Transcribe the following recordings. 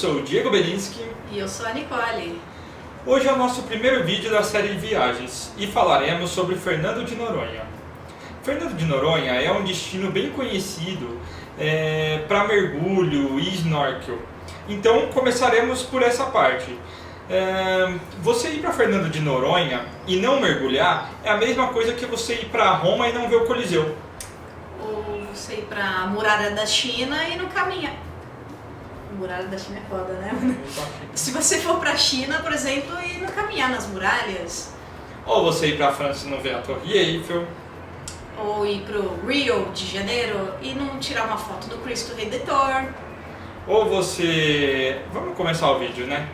sou o Diego Belinsky. E eu sou a Nicole. Hoje é o nosso primeiro vídeo da série de viagens e falaremos sobre Fernando de Noronha. Fernando de Noronha é um destino bem conhecido para mergulho e snorkel. Então começaremos por essa parte. Você ir para Fernando de Noronha e não mergulhar é a mesma coisa que você ir para Roma e não ver o Coliseu. Ou você ir para a Muralha da China e não caminhar. Muralha da China é foda, né? Se você for para a China, por exemplo, e não caminhar nas muralhas. Ou você ir para a França e não ver a Torre Eiffel. Ou ir pro Rio de Janeiro e não tirar uma foto do Cristo Redentor. Ou você... Vamos começar o vídeo, né?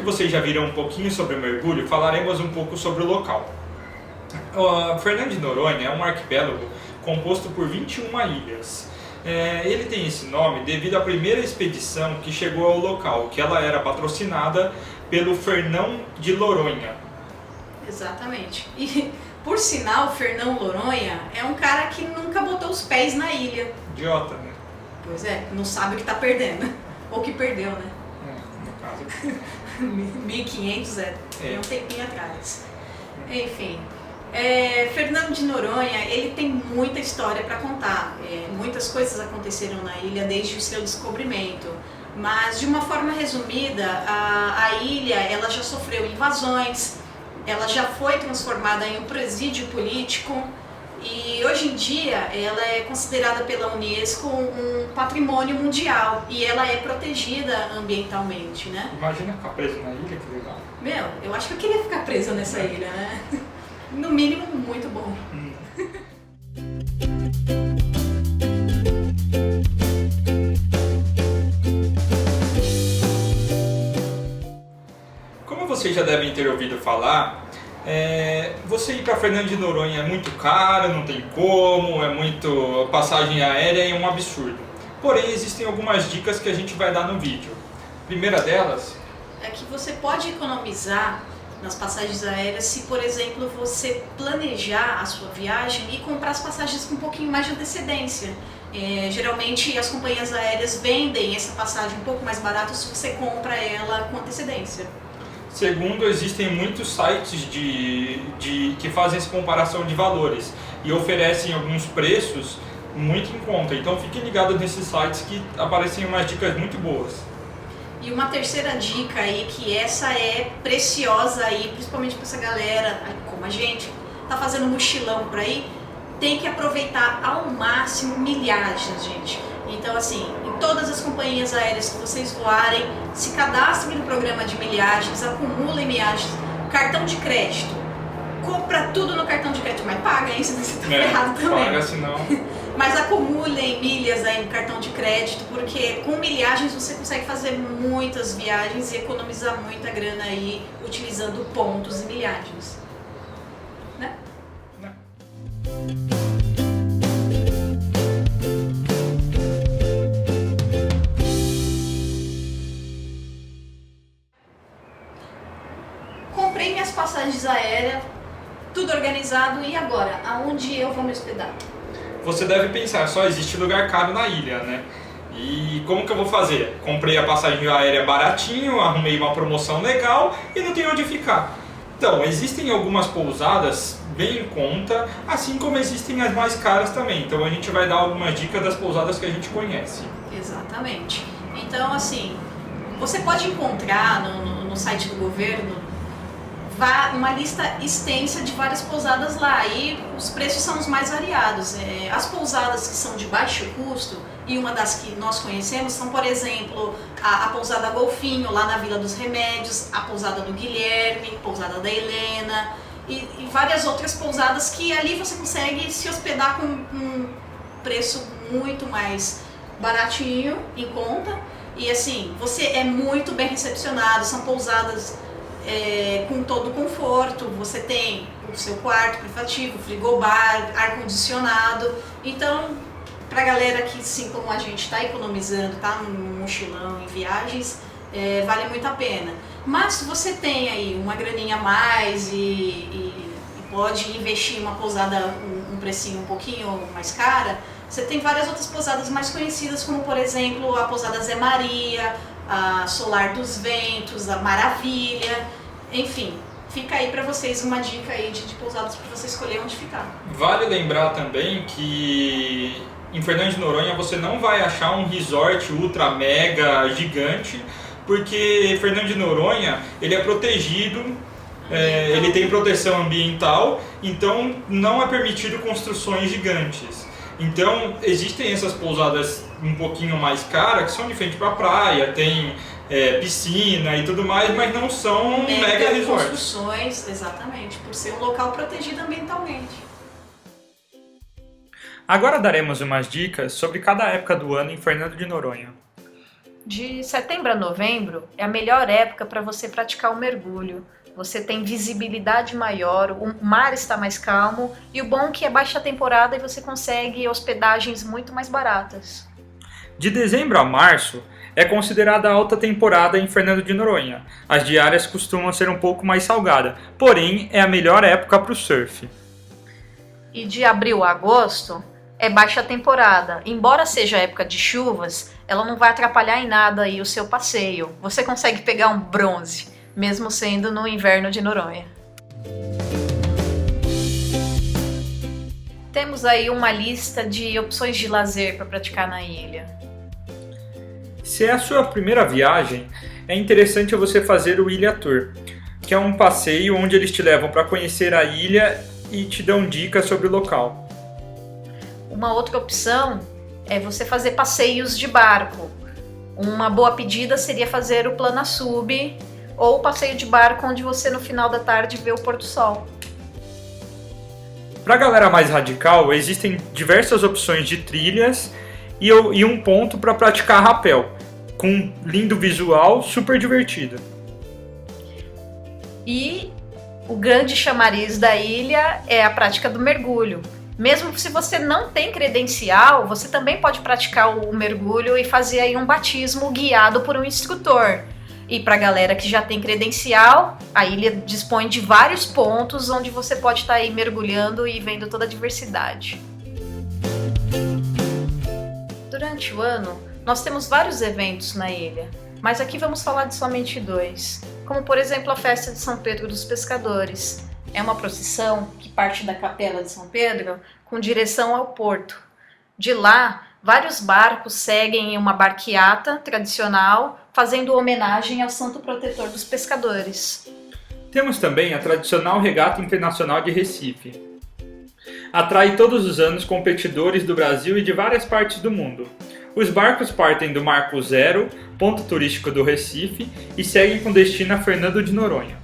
Vocês já viram um pouquinho sobre o mergulho, falaremos um pouco sobre o local. Fernando de Noronha é um arquipélago composto por 21 ilhas. Ele tem esse nome devido à primeira expedição que chegou ao local, que ela era patrocinada pelo Fernão de Noronha. Exatamente. E, por sinal, Fernão Noronha é um cara que nunca botou os pés na ilha. Idiota, né? Pois é, não sabe o que está perdendo. Ou que perdeu, né? No caso... 1500 tem um tempinho atrás. Enfim, Fernando de Noronha, ele tem muita história para contar. Muitas coisas aconteceram na ilha desde o seu descobrimento. Mas, de uma forma resumida, a ilha ela já sofreu invasões, ela já foi transformada em um presídio político. E hoje em dia ela é considerada pela Unesco um patrimônio mundial e ela é protegida ambientalmente, né? Imagina ficar preso na ilha, que legal. Meu, eu acho que eu queria ficar presa nessa ilha, né? No mínimo, muito bom. Como vocês já devem ter ouvido falar, você ir para Fernando de Noronha é muito caro, não tem como, passagem aérea é um absurdo. Porém, existem algumas dicas que a gente vai dar no vídeo. A primeira delas é que você pode economizar nas passagens aéreas se, por exemplo, você planejar a sua viagem e comprar as passagens com um pouquinho mais de antecedência. Geralmente as companhias aéreas vendem essa passagem um pouco mais barata se você compra ela com antecedência. Segundo, existem muitos sites que fazem essa comparação de valores e oferecem alguns preços muito em conta. Então fiquem ligados nesses sites que aparecem umas dicas muito boas. E uma terceira dica aí, que essa é preciosa aí, principalmente para essa galera como a gente, tá fazendo mochilão por aí, tem que aproveitar ao máximo milhagens, gente. Então assim, em todas as companhias aéreas que vocês voarem, se cadastrem no programa de milhagens, acumulem milhagens, cartão de crédito. Compra tudo no cartão de crédito, mas paga, hein? Senão você tá ferrado também. Paga, senão... Mas acumulem milhas aí no cartão de crédito, porque com milhagens você consegue fazer muitas viagens e economizar muita grana aí utilizando pontos e milhagens. Né? Comprei minhas passagens aéreas, tudo organizado, e agora? Aonde eu vou me hospedar? Você deve pensar, só existe lugar caro na ilha, né? E como que eu vou fazer? Comprei a passagem aérea baratinho, arrumei uma promoção legal e não tenho onde ficar. Então, existem algumas pousadas bem em conta, assim como existem as mais caras também. Então a gente vai dar algumas dicas das pousadas que a gente conhece. Exatamente. Então, assim, você pode encontrar no site do governo uma lista extensa de várias pousadas lá, e os preços são os mais variados. As pousadas que são de baixo custo, e uma das que nós conhecemos são, por exemplo, a pousada Golfinho, lá na Vila dos Remédios, a pousada do Guilherme, pousada da Helena, e várias outras pousadas que ali você consegue se hospedar com um preço muito mais baratinho, em conta, e assim, você é muito bem recepcionado. São pousadas com todo o conforto, você tem o seu quarto privativo, frigobar, ar-condicionado. Então, pra galera que, assim como a gente, está economizando, tá num mochilão, em viagens, vale muito a pena. Mas se você tem aí uma graninha a mais e pode investir em uma pousada um precinho um pouquinho mais cara, você tem várias outras pousadas mais conhecidas, como por exemplo a pousada Zé Maria, a Solar dos Ventos, a Maravilha, enfim, fica aí para vocês uma dica aí de pousadas para você escolher onde ficar. Vale lembrar também que em Fernando de Noronha você não vai achar um resort ultra mega gigante, porque Fernando de Noronha ele é protegido, ele tem proteção ambiental, então não é permitido construções gigantes. Então existem essas pousadas um pouquinho mais caras, que são de frente para a praia, tem piscina e tudo mais, mas não são mega resorts. Construções, exatamente, por ser um local protegido ambientalmente. Agora daremos umas dicas sobre cada época do ano em Fernando de Noronha. De setembro a novembro é a melhor época para você praticar o mergulho. Você tem visibilidade maior, o mar está mais calmo, e o bom é que é baixa temporada e você consegue hospedagens muito mais baratas. De dezembro a março é considerada a alta temporada em Fernando de Noronha. As diárias costumam ser um pouco mais salgadas, porém é a melhor época para o surf. E de abril a agosto é baixa temporada. Embora seja época de chuvas, ela não vai atrapalhar em nada aí o seu passeio. Você consegue pegar um bronze, mesmo sendo no inverno de Noronha. Temos aí uma lista de opções de lazer para praticar na ilha. Se é a sua primeira viagem, é interessante você fazer o Ilha Tour, que é um passeio onde eles te levam para conhecer a ilha e te dão dicas sobre o local. Uma outra opção é você fazer passeios de barco. Uma boa pedida seria fazer o Plana Sub ou o passeio de barco, onde você no final da tarde vê o pôr do sol. Para a galera mais radical, existem diversas opções de trilhas e um ponto para praticar rapel, com lindo visual, super divertido. E o grande chamariz da ilha é a prática do mergulho. Mesmo se você não tem credencial, você também pode praticar o mergulho e fazer aí um batismo guiado por um instrutor. E para a galera que já tem credencial, a ilha dispõe de vários pontos onde você pode estar aí mergulhando e vendo toda a diversidade. Durante o ano, nós temos vários eventos na ilha, mas aqui vamos falar de somente dois, como por exemplo a Festa de São Pedro dos Pescadores. É uma procissão que parte da Capela de São Pedro com direção ao porto. De lá, vários barcos seguem uma barquiata tradicional, fazendo homenagem ao santo protetor dos pescadores. Temos também a tradicional Regata Internacional de Recife. Atrai todos os anos competidores do Brasil e de várias partes do mundo. Os barcos partem do Marco Zero, ponto turístico do Recife, e seguem com destino a Fernando de Noronha.